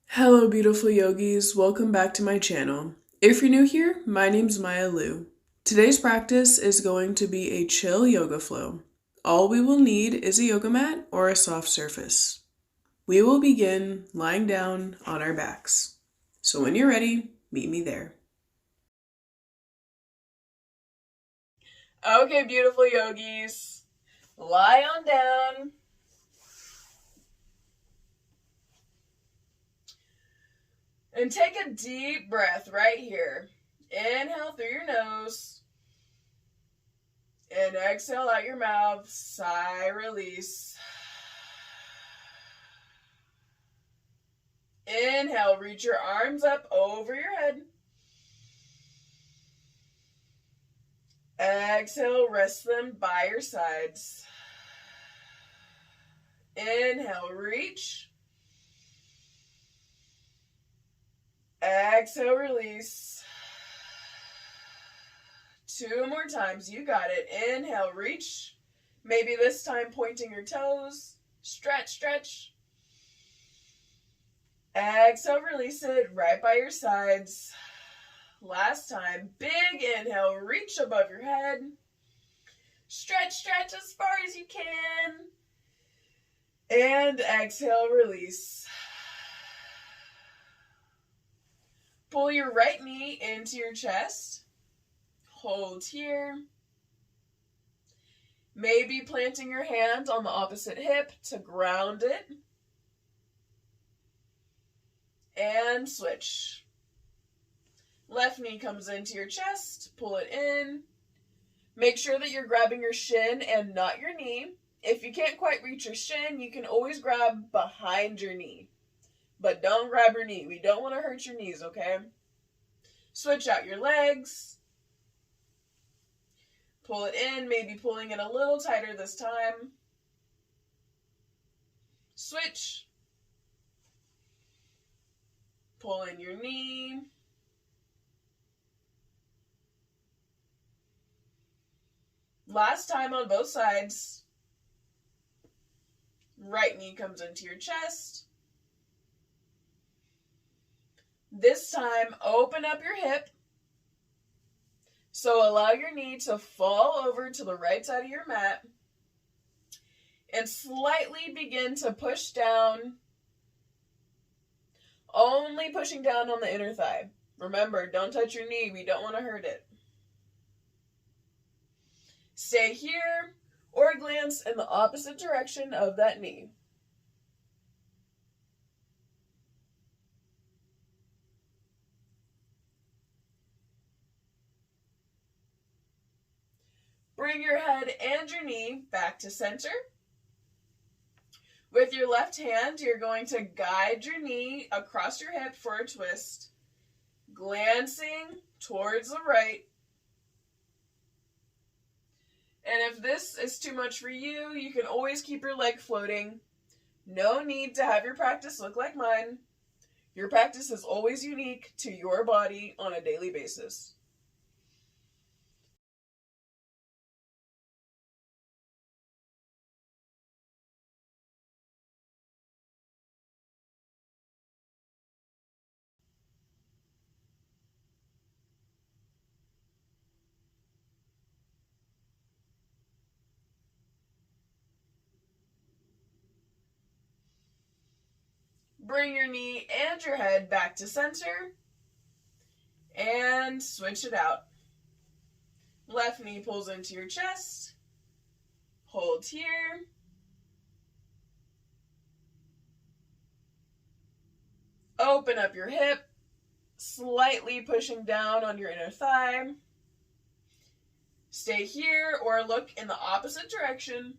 Hello, beautiful yogis. Welcome back to my channel. If you're new here, my name's MyaLou. Today's practice is going to be a chill yoga flow. All we will need is a yoga mat or a soft surface. We will begin lying down on our backs. So when you're ready, meet me there. Okay, beautiful yogis. Lie on down. And take a deep breath right here. Inhale through your nose. And exhale out your mouth. Sigh, release. Inhale, reach your arms up over your head. Exhale, rest them by your sides. Inhale, reach. Exhale, release. Two more times, you got it. Inhale, reach. Maybe this time pointing your toes. Stretch, stretch. Exhale, release it right by your sides. Last time, big inhale, reach above your head. Stretch, stretch as far as you can. And exhale, release. Pull your right knee into your chest. Hold here. Maybe planting your hand on the opposite hip to ground it. And switch. Left knee comes into your chest. Pull it in. Make sure that you're grabbing your shin and not your knee. If you can't quite reach your shin, you can always grab behind your knee. But don't grab your knee. We don't want to hurt your knees, okay? Switch out your legs. Pull it in, maybe pulling it a little tighter this time. Switch. Pull in your knee. Last time on both sides. Right knee comes into your chest. This time, open up your hip. So allow your knee to fall over to the right side of your mat. And slightly begin to push down. Only pushing down on the inner thigh. Remember, don't touch your knee. We don't want to hurt it. Stay here or glance in the opposite direction of that knee. Bring your head and your knee back to center. With your left hand, you're going to guide your knee across your hip for a twist, glancing towards the right. And if this is too much for you, you can always keep your leg floating. No need to have your practice look like mine. Your practice is always unique to your body on a daily basis. Bring your knee and your head back to center and switch it out. Left knee pulls into your chest. Hold here. Open up your hip, slightly pushing down on your inner thigh. Stay here or look in the opposite direction.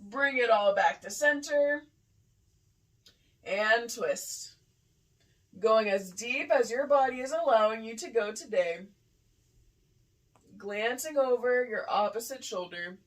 Bring it all back to center and twist. Going as deep as your body is allowing you to go today. Glancing over your opposite shoulder.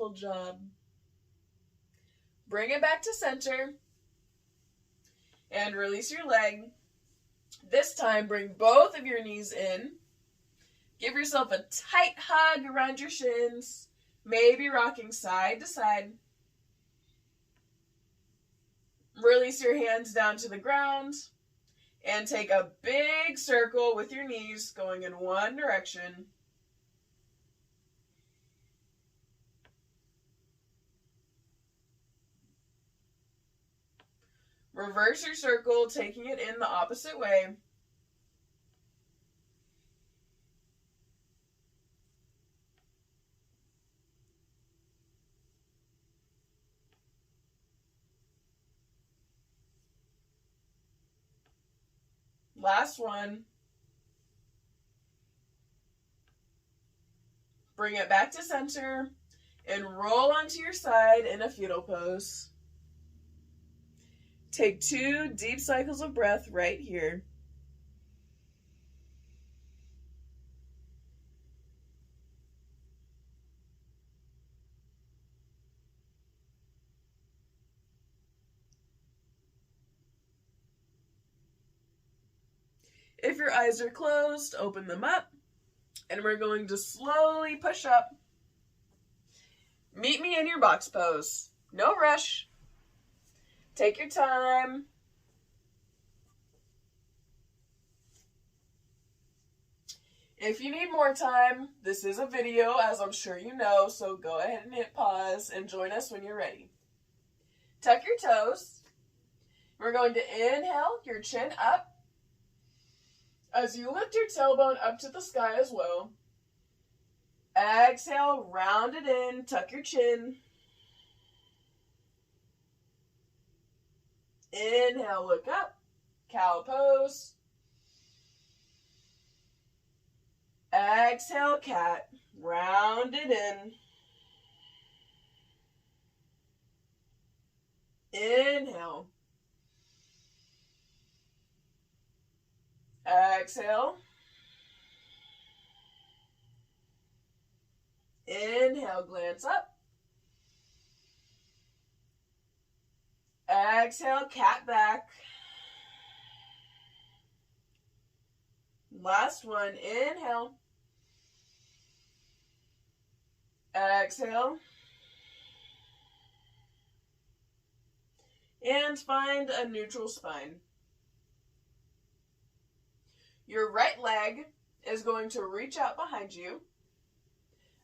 Wonderful job. Bring it back to center. And release your leg. This time, bring both of your knees in. Give yourself a tight hug around your shins. Maybe rocking side to side. Release your hands down to the ground. And take a big circle with your knees going in one direction. Reverse your circle, taking it in the opposite way. Last one. Bring it back to center and roll onto your side in a fetal pose. Take 2 deep cycles of breath right here. If your eyes are closed, open them up, and we're going to slowly push up. Meet me in your box pose. No rush. Take your time. If you need more time, this is a video, as I'm sure you know, so go ahead and hit pause and join us when you're ready. Tuck your toes. We're going to inhale your chin up as you lift your tailbone up to the sky as well. Exhale, round it in, tuck your chin. Inhale, look up, cow pose. Exhale, cat, round it in. Inhale. Exhale. Inhale, glance up. Exhale, cat back. Last one, inhale. Exhale. And find a neutral spine. Your right leg is going to reach out behind you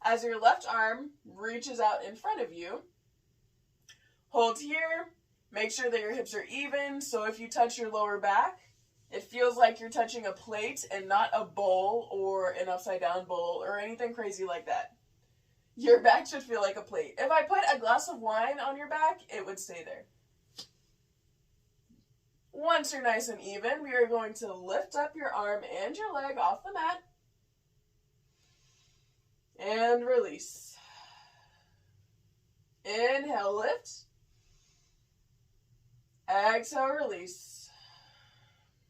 as your left arm reaches out in front of you. Hold here. Make sure that your hips are even, so if you touch your lower back, it feels like you're touching a plate and not a bowl or an upside down bowl or anything crazy like that. Your back should feel like a plate. If I put a glass of wine on your back, it would stay there. Once you're nice and even, we are going to lift up your arm and your leg off the mat. And release. Inhale, lift. Exhale, release.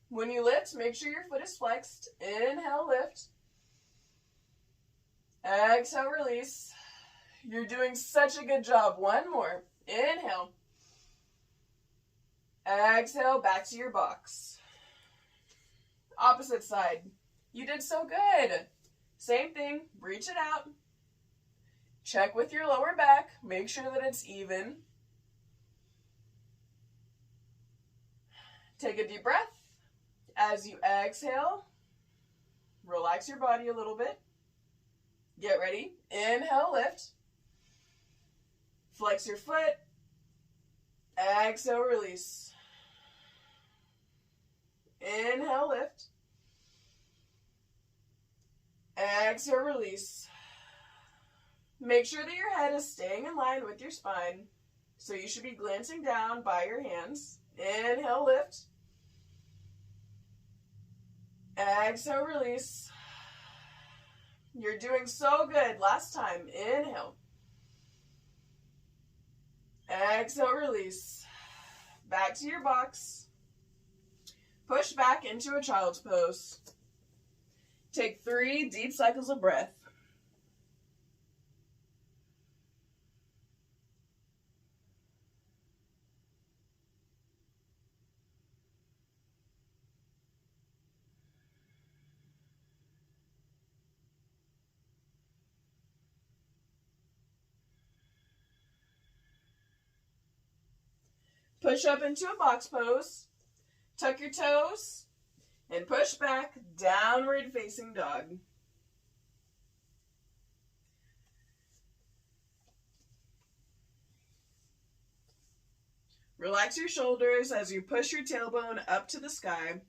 When you lift, make sure your foot is flexed. Inhale, lift. Exhale, release. You're doing such a good job. One more. Inhale. Exhale, back to your box. Opposite side. You did so good. Same thing. Reach it out. Check with your lower back. Make sure that it's even. Take a deep breath. As you exhale, relax your body a little bit. Get ready. Inhale, lift. Flex your foot. Exhale, release. Inhale, lift. Exhale, release. Make sure that your head is staying in line with your spine. So you should be glancing down by your hands. Inhale, lift. Exhale, release. You're doing so good. Last time. Inhale. Exhale, release. Back to your box. Push back into a child's pose. Take 3 deep cycles of breath. Push up into a box pose. Tuck your toes and push back, downward facing dog. Relax your shoulders as you push your tailbone up to the sky.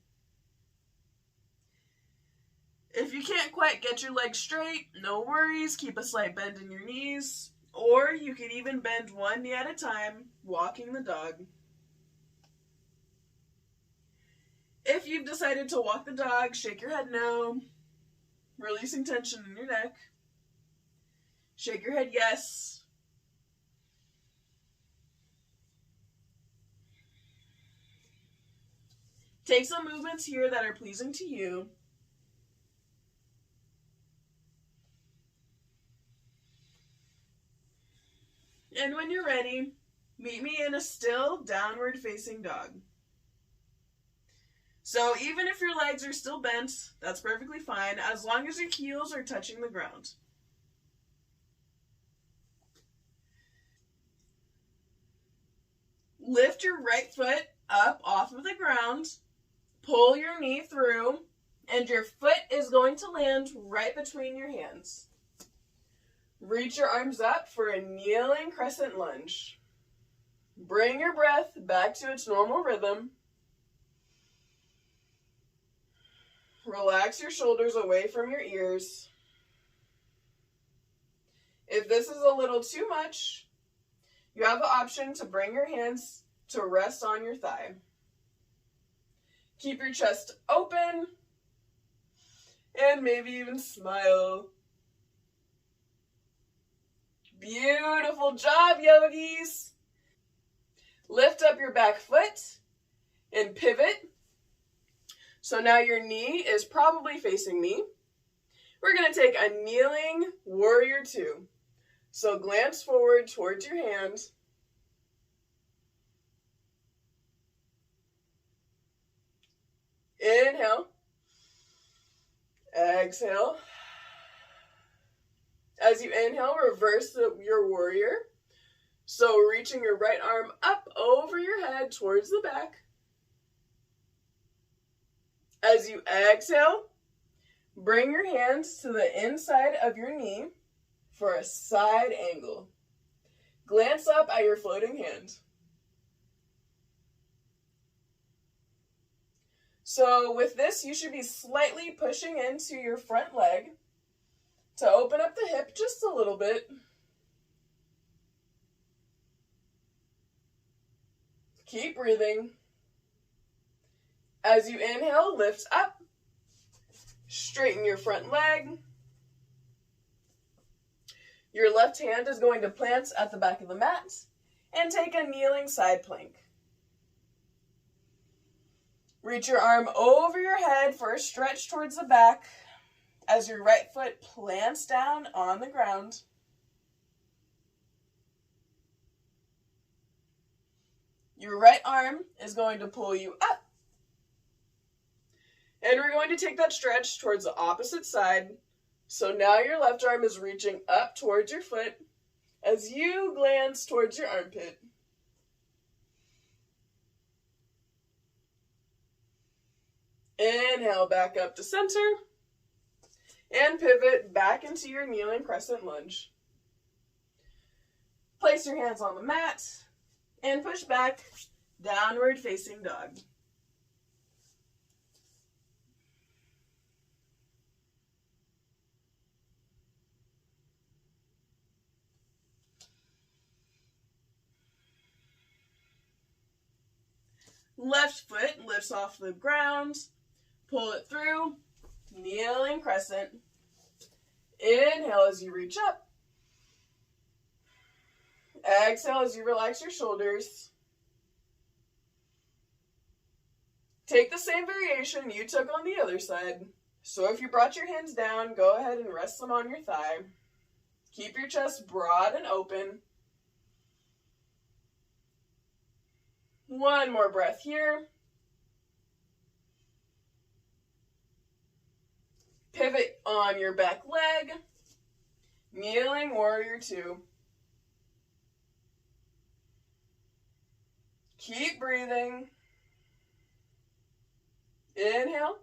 If you can't quite get your legs straight, no worries, keep a slight bend in your knees, or you can even bend one knee at a time, walking the dog. If you've decided to walk the dog, shake your head no, releasing tension in your neck. Shake your head yes. Take some movements here that are pleasing to you. And when you're ready, meet me in a still downward facing dog. So even if your legs are still bent, that's perfectly fine, as long as your heels are touching the ground. Lift your right foot up off of the ground, pull your knee through, and your foot is going to land right between your hands. Reach your arms up for a kneeling crescent lunge. Bring your breath back to its normal rhythm. Relax your shoulders away from your ears. If this is a little too much, you have the option to bring your hands to rest on your thigh. Keep your chest open and maybe even smile. Beautiful job, yogis. Lift up your back foot and pivot. So now your knee is probably facing me. We're going to take a kneeling warrior two. So glance forward towards your hand. Inhale. Exhale. As you inhale, reverse your warrior. So reaching your right arm up over your head towards the back. As you exhale, bring your hands to the inside of your knee for a side angle. Glance up at your floating hand. So with this, you should be slightly pushing into your front leg to open up the hip just a little bit. Keep breathing. As you inhale, lift up. Straighten your front leg. Your left hand is going to plant at the back of the mat and take a kneeling side plank. Reach your arm over your head for a stretch towards the back as your right foot plants down on the ground. Your right arm is going to pull you up. And we're going to take that stretch towards the opposite side. So now your left arm is reaching up towards your foot as you glance towards your armpit. Inhale back up to center. And pivot back into your kneeling crescent lunge. Place your hands on the mat and push back, downward facing dog. Left foot lifts off the ground, pull it through, kneeling crescent. Inhale as you reach up. Exhale as you relax your shoulders. Take the same variation you took on the other side. So if you brought your hands down, go ahead and rest them on your thigh. Keep your chest broad and open. One more breath here. Pivot on your back leg. Kneeling warrior two. Keep breathing. Inhale.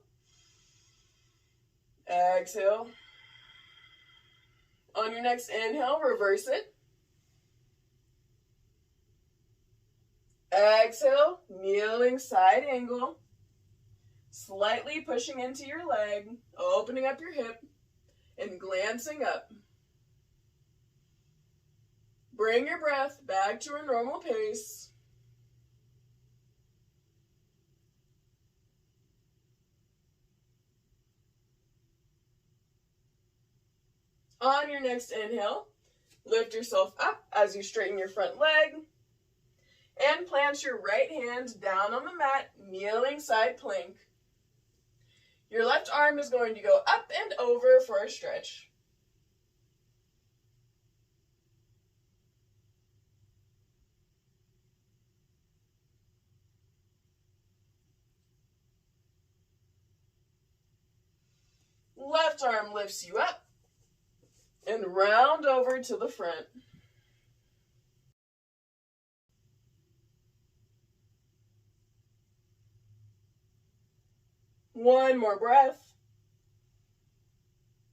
Exhale. On your next inhale, reverse it. Exhale, kneeling side angle. Slightly pushing into your leg, opening up your hip, and glancing up. Bring your breath back to a normal pace. On your next inhale, lift yourself up as you straighten your front leg and plant your right hand down on the mat, kneeling side plank. Your left arm is going to go up and over for a stretch. Left arm lifts you up and round over to the front. One more breath.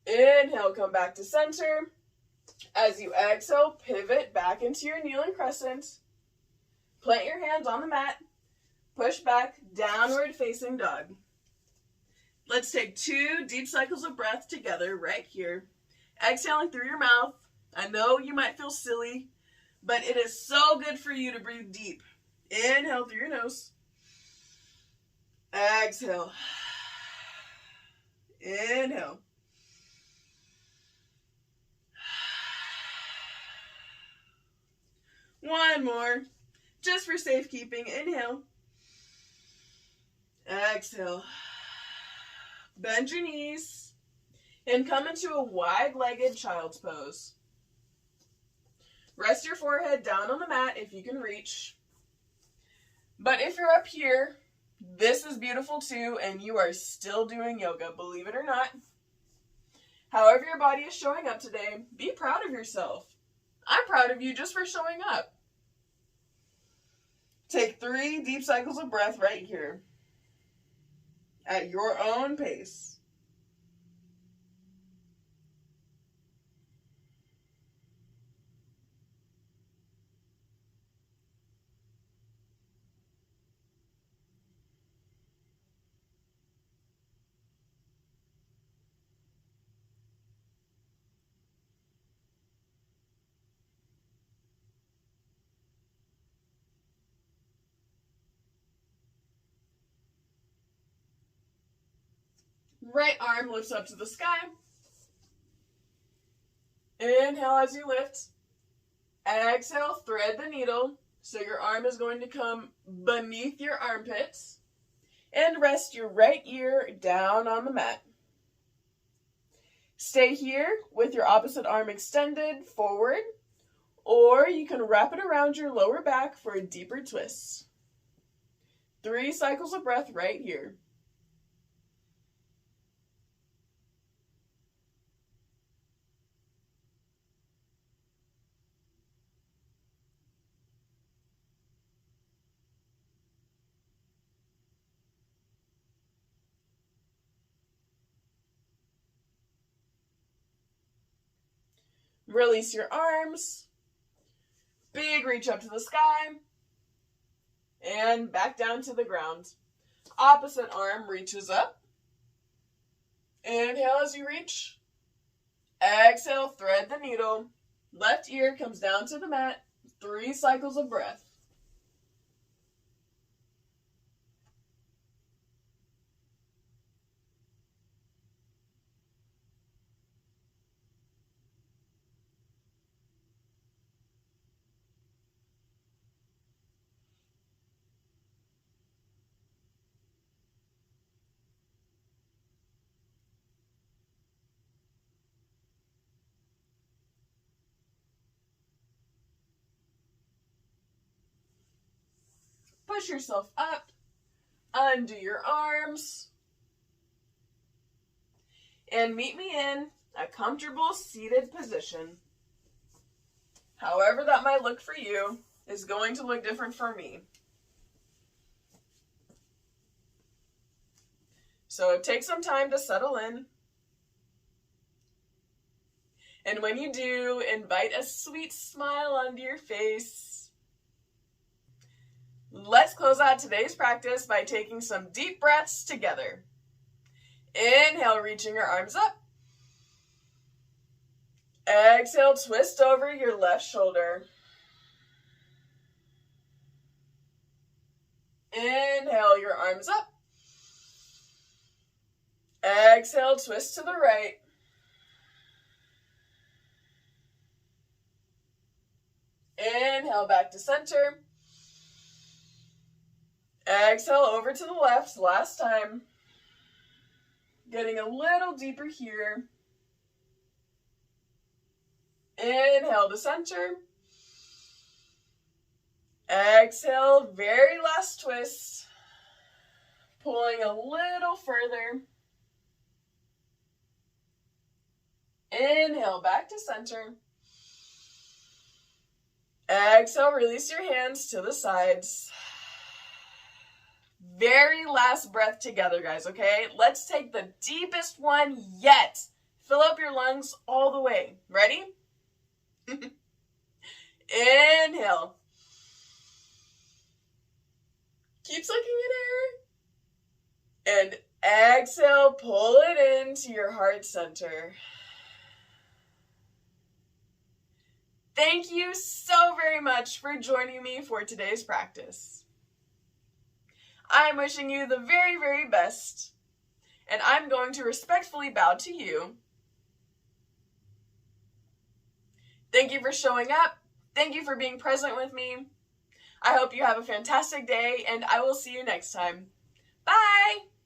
Inhale, come back to center. As you exhale, pivot back into your kneeling crescent. Plant your hands on the mat. Push back, downward facing dog. Let's take 2 deep cycles of breath together right here. Exhaling through your mouth. I know you might feel silly, but it is so good for you to breathe deep. Inhale through your nose. Exhale. Inhale. One more, just for safekeeping. Inhale. Exhale. Bend your knees and come into a wide-legged child's pose. Rest your forehead down on the mat if you can reach. But if you're up here, this is beautiful too, and you are still doing yoga, believe it or not. However your body is showing up today, be proud of yourself. I'm proud of you just for showing up. Take 3 deep cycles of breath right here at your own pace. Right arm lifts up to the sky. Inhale as you lift. Exhale, thread the needle. So your arm is going to come beneath your armpits. And rest your right ear down on the mat. Stay here with your opposite arm extended forward, or you can wrap it around your lower back for a deeper twist. 3 cycles of breath right here. Release your arms. Big reach up to the sky. And back down to the ground. Opposite arm reaches up. Inhale as you reach. Exhale, thread the needle. Left ear comes down to the mat. 3 cycles of breath. Push yourself up, undo your arms, and meet me in a comfortable seated position. However that might look for you is going to look different for me. So take some time to settle in. And when you do, invite a sweet smile onto your face. Let's close out today's practice by taking some deep breaths together. Inhale, reaching your arms up. Exhale, twist over your left shoulder. Inhale, your arms up. Exhale, twist to the right. Inhale, back to center. Exhale, over to the left, last time. Getting a little deeper here. Inhale to center. Exhale, very last twist. Pulling a little further. Inhale, back to center. Exhale, release your hands to the sides. Very last breath together, guys, okay? Let's take the deepest one yet. Fill up your lungs all the way. Ready? Inhale. Keep sucking in air. And exhale, pull it into your heart center. Thank you so very much for joining me for today's practice. I'm wishing you the very, very best, and I'm going to respectfully bow to you. Thank you for showing up. Thank you for being present with me. I hope you have a fantastic day, and I will see you next time. Bye!